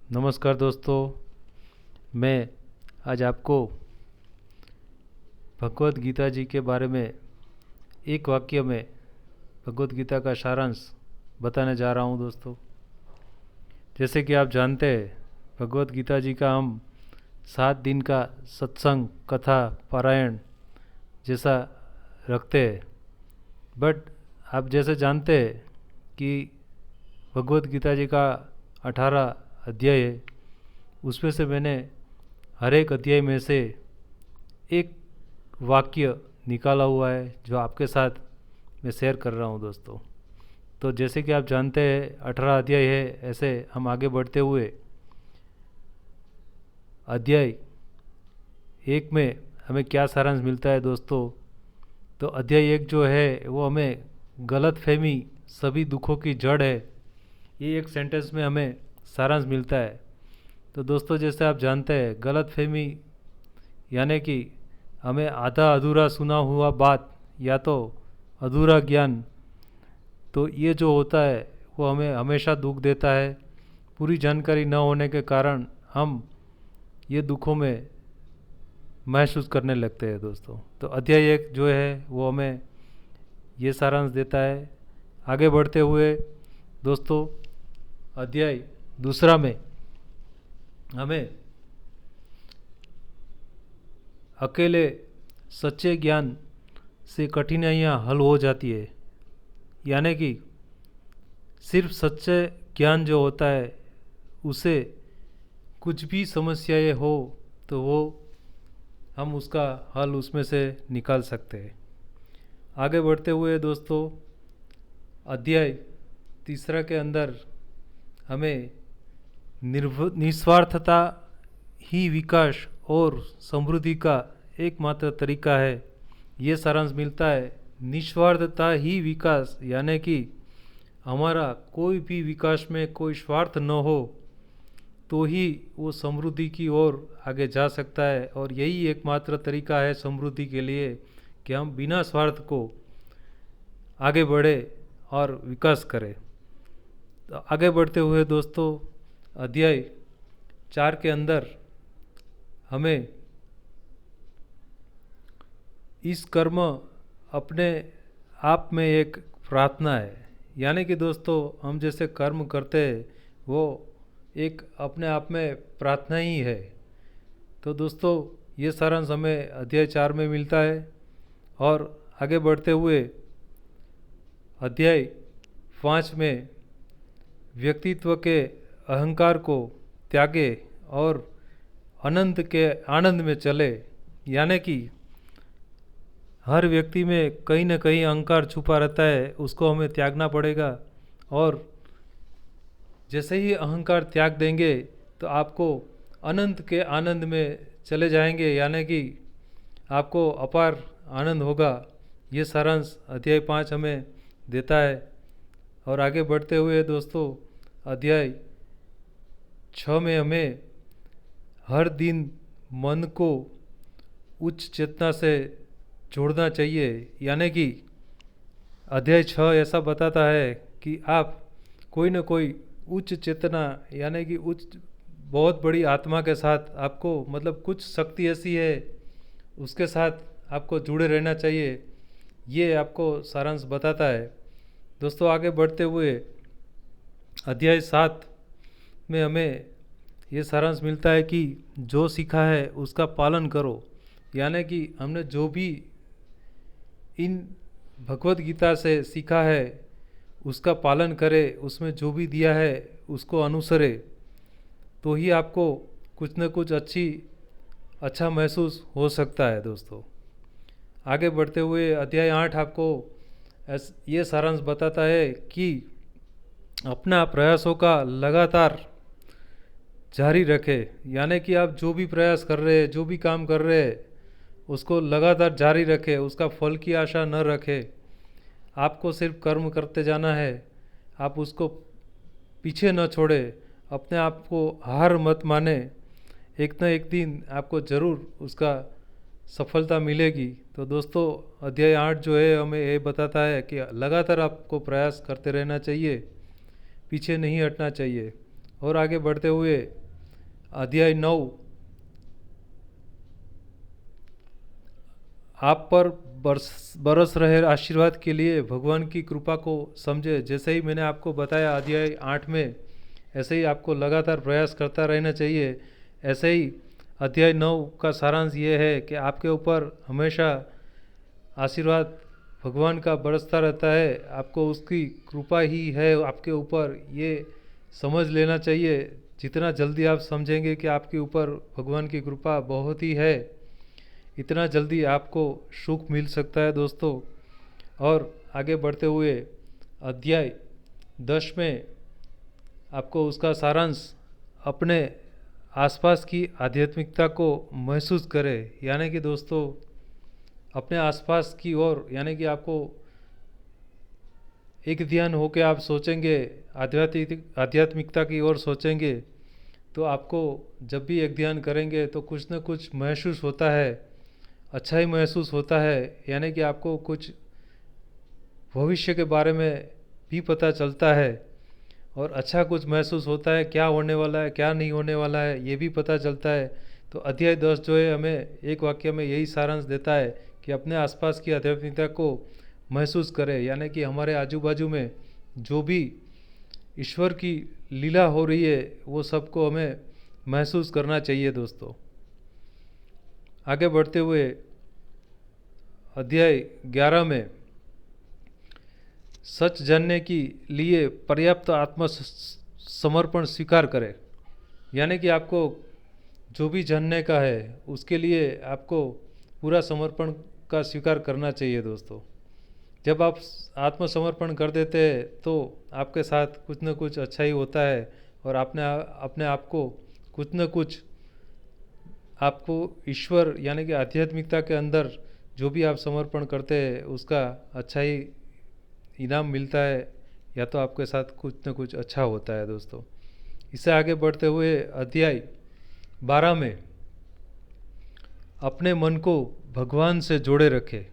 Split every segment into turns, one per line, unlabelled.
नमस्कार दोस्तों। मैं आज आपको भगवत गीता जी के बारे में एक वाक्य में भगवत गीता का सारांश बताने जा रहा हूँ दोस्तों। जैसे कि आप जानते हैं, भगवत गीता जी का हम 7 दिन का सत्संग कथा पारायण जैसा रखते हैं। बट आप जैसे जानते हैं कि भगवत गीता जी का 18 अध्याय है। उसमें से मैंने हर एक अध्याय में से एक वाक्य निकाला हुआ है जो आपके साथ मैं शेयर कर रहा हूँ दोस्तों। तो जैसे कि आप जानते हैं 18 अध्याय है, ऐसे हम आगे बढ़ते हुए अध्याय 1 में हमें क्या सारांश मिलता है दोस्तों। तो अध्याय 1 जो है वो हमें गलत फहमी सभी दुखों की जड़ है, ये एक सेंटेंस में हमें सारांश मिलता है। तो दोस्तों जैसे आप जानते हैं, गलत फहमी यानी कि हमें आधा अधूरा सुना हुआ बात या तो अधूरा ज्ञान, तो ये जो होता है वो हमें हमेशा दुख देता है। पूरी जानकारी न होने के कारण हम ये दुखों में महसूस करने लगते हैं दोस्तों। तो अध्याय 1 जो है वो हमें ये सारांश देता है। आगे बढ़ते हुए दोस्तों अध्याय 2 में हमें अकेले सच्चे ज्ञान से कठिनाइयाँ हल हो जाती है, यानी कि सिर्फ सच्चे ज्ञान जो होता है उसे कुछ भी समस्याएं हो तो वो हम उसका हल उसमें से निकाल सकते हैं। आगे बढ़ते हुए दोस्तों अध्याय 3 के अंदर हमें निस्वार्थता ही विकास और समृद्धि का एकमात्र तरीका है, ये सारांश मिलता है। निस्वार्थता ही विकास यानी कि हमारा कोई भी विकास में कोई स्वार्थ न हो तो ही वो समृद्धि की ओर आगे जा सकता है। और यही एकमात्र तरीका है समृद्धि के लिए कि हम बिना स्वार्थ को आगे बढ़े और विकास करें। तो आगे बढ़ते हुए दोस्तों अध्याय 4 के अंदर हमें इस कर्म अपने आप में एक प्रार्थना है, यानी कि दोस्तों हम जैसे कर्म करते हैं वो एक अपने आप में प्रार्थना ही है। तो दोस्तों ये सारांश हमें अध्याय 4 में मिलता है। और आगे बढ़ते हुए अध्याय 5 में व्यक्तित्व के अहंकार को त्यागे और अनंत के आनंद में चले, यानी कि हर व्यक्ति में कहीं न कहीं अहंकार छुपा रहता है, उसको हमें त्यागना पड़ेगा। और जैसे ही अहंकार त्याग देंगे तो आपको अनंत के आनंद में चले जाएंगे, यानी कि आपको अपार आनंद होगा। ये सारांश अध्याय 5 हमें देता है। और आगे बढ़ते हुए दोस्तों अध्याय 6 में हमें हर दिन मन को उच्च चेतना से जोड़ना चाहिए, यानी कि अध्याय 6 ऐसा बताता है कि आप कोई न कोई उच्च चेतना यानी कि उच्च बहुत बड़ी आत्मा के साथ आपको मतलब कुछ शक्ति ऐसी है उसके साथ आपको जुड़े रहना चाहिए, ये आपको सारांश बताता है। दोस्तों आगे बढ़ते हुए अध्याय 7 में हमें ये सारांश मिलता है कि जो सीखा है उसका पालन करो, यानी कि हमने जो भी इन भगवत गीता से सीखा है उसका पालन करे, उसमें जो भी दिया है उसको अनुसरे, तो ही आपको कुछ न कुछ अच्छा महसूस हो सकता है दोस्तों। आगे बढ़ते हुए अध्याय 8 आपको ये सारांश बताता है कि अपना प्रयासों का लगातार जारी रखे, यानी कि आप जो भी प्रयास कर रहे हैं, जो भी काम कर रहे हैं उसको लगातार जारी रखे, उसका फल की आशा न रखे। आपको सिर्फ कर्म करते जाना है, आप उसको पीछे न छोड़े, अपने आप को हार मत माने। एक न एक दिन आपको ज़रूर उसका सफलता मिलेगी। तो दोस्तों अध्याय 8 जो है हमें ये बताता है कि लगातार आपको प्रयास करते रहना चाहिए, पीछे नहीं हटना चाहिए। और आगे बढ़ते हुए अध्याय 9, आप पर बरस रहे आशीर्वाद के लिए भगवान की कृपा को समझे। जैसे ही मैंने आपको बताया अध्याय 8 में, ऐसे ही आपको लगातार प्रयास करता रहना चाहिए। ऐसे ही अध्याय 9 का सारांश ये है कि आपके ऊपर हमेशा आशीर्वाद भगवान का बरसता रहता है, आपको उसकी कृपा ही है आपके ऊपर, ये समझ लेना चाहिए। जितना जल्दी आप समझेंगे कि आपके ऊपर भगवान की कृपा बहुत ही है, इतना जल्दी आपको सुख मिल सकता है दोस्तों। और आगे बढ़ते हुए अध्याय 10 में आपको उसका सारांश, अपने आसपास की आध्यात्मिकता को महसूस करें। यानी कि दोस्तों अपने आसपास की ओर, यानी कि आपको एक ध्यान होकर आप सोचेंगे, आध्यात्मिकता की ओर सोचेंगे, तो आपको जब भी एक ध्यान करेंगे तो कुछ न कुछ महसूस होता है, अच्छा ही महसूस होता है। यानी कि आपको कुछ भविष्य के बारे में भी पता चलता है और अच्छा कुछ महसूस होता है, क्या होने वाला है क्या नहीं होने वाला है ये भी पता चलता है। तो अध्याय 10 जो है हमें एक वाक्य में यही सारांश देता है कि अपने आसपास की आध्यात्मिकता को महसूस करें। यानी कि हमारे आजू बाजू में जो भी ईश्वर की लीला हो रही है वो सबको हमें महसूस करना चाहिए दोस्तों। आगे बढ़ते हुए अध्याय 11 में सच जानने के लिए पर्याप्त आत्मसमर्पण स्वीकार करें। यानी कि आपको जो भी जानने का है उसके लिए आपको पूरा समर्पण का स्वीकार करना चाहिए दोस्तों। जब आप आत्मसमर्पण कर देते हैं तो आपके साथ कुछ न कुछ अच्छा ही होता है और अपने आप को कुछ न कुछ आपको ईश्वर यानी कि आध्यात्मिकता के अंदर जो भी आप समर्पण करते हैं उसका अच्छा ही इनाम मिलता है, या तो आपके साथ कुछ न कुछ अच्छा होता है दोस्तों। इससे आगे बढ़ते हुए अध्याय 12 में अपने मन को भगवान से जोड़े रखें।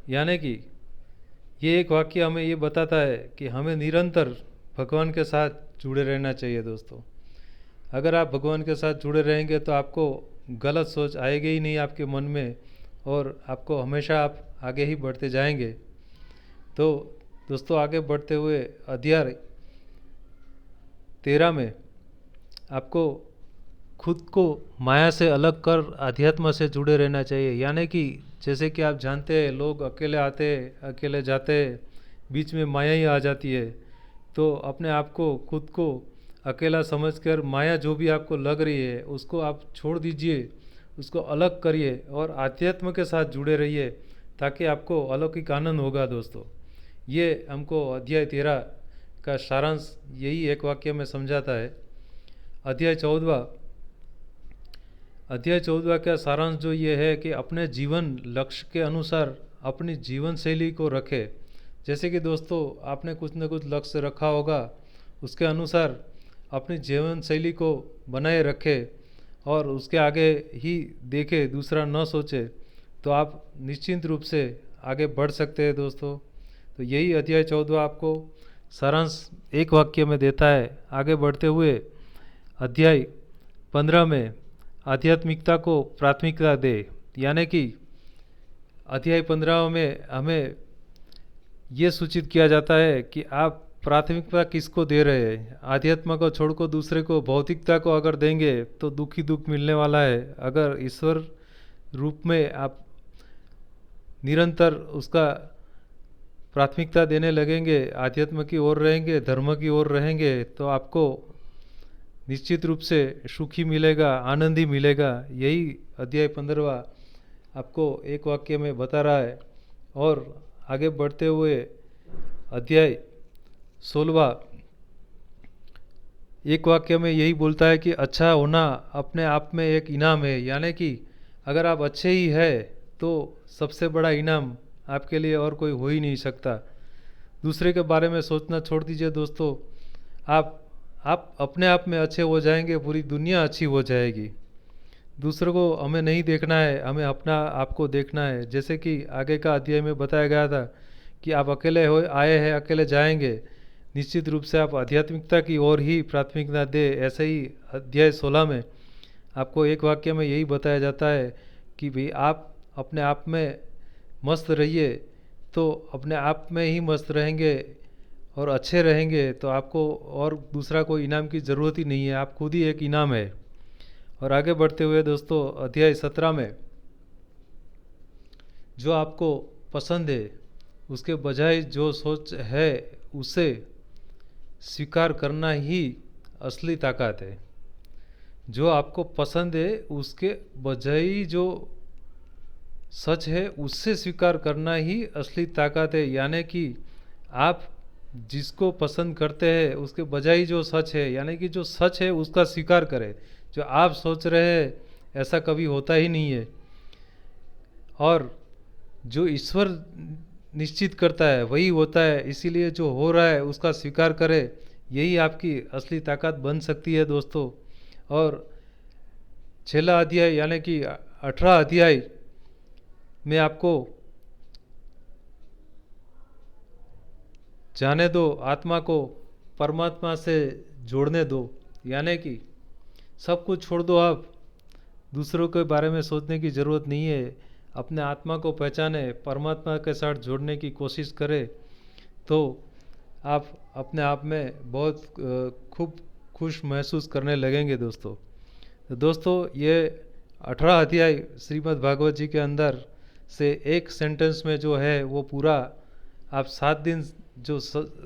यानी कि ये एक वाक्य हमें ये बताता है कि हमें निरंतर भगवान के साथ जुड़े रहना चाहिए दोस्तों। अगर आप भगवान के साथ जुड़े रहेंगे तो आपको गलत सोच आएगी ही नहीं आपके मन में, और आपको हमेशा आप आगे ही बढ़ते जाएंगे। तो दोस्तों आगे बढ़ते हुए अध्याय 13 में आपको खुद को माया से अलग कर अध्यात्म से जुड़े रहना चाहिए। यानी कि जैसे कि आप जानते हैं लोग अकेले आते अकेले जाते, बीच में माया ही आ जाती है। तो अपने आप को खुद को अकेला समझकर माया जो भी आपको लग रही है उसको आप छोड़ दीजिए, उसको अलग करिए और आध्यात्म के साथ जुड़े रहिए, ताकि आपको अलौकिक आनंद होगा दोस्तों। ये हमको अध्याय 13 का सारांश यही एक वाक्य में समझाता है। अध्याय 14 का सारांश जो ये है कि अपने जीवन लक्ष्य के अनुसार अपनी जीवन शैली को रखें। जैसे कि दोस्तों आपने कुछ न कुछ लक्ष्य रखा होगा, उसके अनुसार अपनी जीवन शैली को बनाए रखें और उसके आगे ही देखे, दूसरा न सोचे, तो आप निश्चिंत रूप से आगे बढ़ सकते हैं दोस्तों। तो यही अध्याय 14 आपको सारांश एक वाक्य में देता है। आगे बढ़ते हुए अध्याय 15 में आध्यात्मिकता को प्राथमिकता दे। यानी कि अध्याय 15 में हमें ये सूचित किया जाता है कि आप प्राथमिकता किसको दे रहे हैं। आध्यात्म को छोड़कर दूसरे को, भौतिकता को अगर देंगे तो दुख ही दुख मिलने वाला है। अगर ईश्वर रूप में आप निरंतर उसका प्राथमिकता देने लगेंगे, आध्यात्म की ओर रहेंगे, धर्म की ओर रहेंगे, तो आपको निश्चित रूप से सुख ही मिलेगा, आनंद ही मिलेगा। यही अध्याय 15 आपको एक वाक्य में बता रहा है। और आगे बढ़ते हुए अध्याय 16 एक वाक्य में यही बोलता है कि अच्छा होना अपने आप में एक इनाम है। यानी कि अगर आप अच्छे ही हैं तो सबसे बड़ा इनाम आपके लिए और कोई हो ही नहीं सकता। दूसरे के बारे में सोचना छोड़ दीजिए दोस्तों, आप अपने आप में अच्छे हो जाएंगे, पूरी दुनिया अच्छी हो जाएगी। दूसरों को हमें नहीं देखना है, हमें अपना आपको देखना है। जैसे कि आगे का अध्याय में बताया गया था कि आप अकेले हो आए हैं, अकेले जाएंगे, निश्चित रूप से आप आध्यात्मिकता की ओर ही प्राथमिकता दें। ऐसे ही अध्याय 16 में आपको एक वाक्य में यही बताया जाता है कि भाई आप अपने आप में मस्त रहिए, तो अपने आप में ही मस्त रहेंगे और अच्छे रहेंगे तो आपको और दूसरा कोई इनाम की ज़रूरत ही नहीं है, आप खुद ही एक इनाम है। और आगे बढ़ते हुए दोस्तों अध्याय 17 में जो आपको पसंद है उसके बजाय जो सोच है उसे स्वीकार करना ही असली ताकत है। जो आपको पसंद है उसके बजाय जो सच है उससे स्वीकार करना ही असली ताकत है। यानी कि आप जिसको पसंद करते हैं उसके बजाय जो सच है, यानी कि जो सच है उसका स्वीकार करें। जो आप सोच रहे हैं ऐसा कभी होता ही नहीं है, और जो ईश्वर निश्चित करता है वही होता है। इसीलिए जो हो रहा है उसका स्वीकार करें, यही आपकी असली ताकत बन सकती है दोस्तों। और छेला अध्याय यानी कि 18 अध्याय में आपको जाने दो, आत्मा को परमात्मा से जोड़ने दो, यानी कि सब कुछ छोड़ दो। आप दूसरों के बारे में सोचने की ज़रूरत नहीं है, अपने आत्मा को पहचाने, परमात्मा के साथ जोड़ने की कोशिश करें, तो आप अपने आप में बहुत खूब खुश महसूस करने लगेंगे दोस्तों। तो दोस्तों ये 18 अध्याय श्रीमद् भागवत जी के अंदर से एक सेंटेंस में जो है वो पूरा आप 7 दिन जो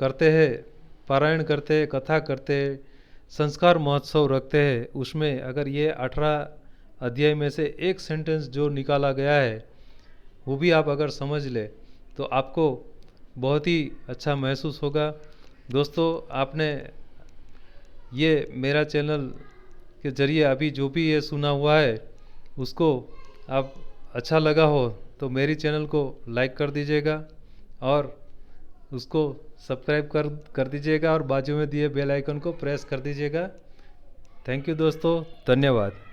करते हैं, पारायण करते हैं, कथा करते हैं, संस्कार महोत्सव रखते हैं, उसमें अगर ये 18 अध्याय में से एक सेंटेंस जो निकाला गया है वो भी आप अगर समझ ले तो आपको बहुत ही अच्छा महसूस होगा। दोस्तों आपने ये मेरा चैनल के ज़रिए अभी जो भी ये सुना हुआ है उसको आप अच्छा लगा हो तो मेरी चैनल को लाइक कर दीजिएगा और उसको सब्सक्राइब कर दीजिएगा और बाजू में दिए बेल आइकन को प्रेस कर दीजिएगा। थैंक यू दोस्तों, धन्यवाद।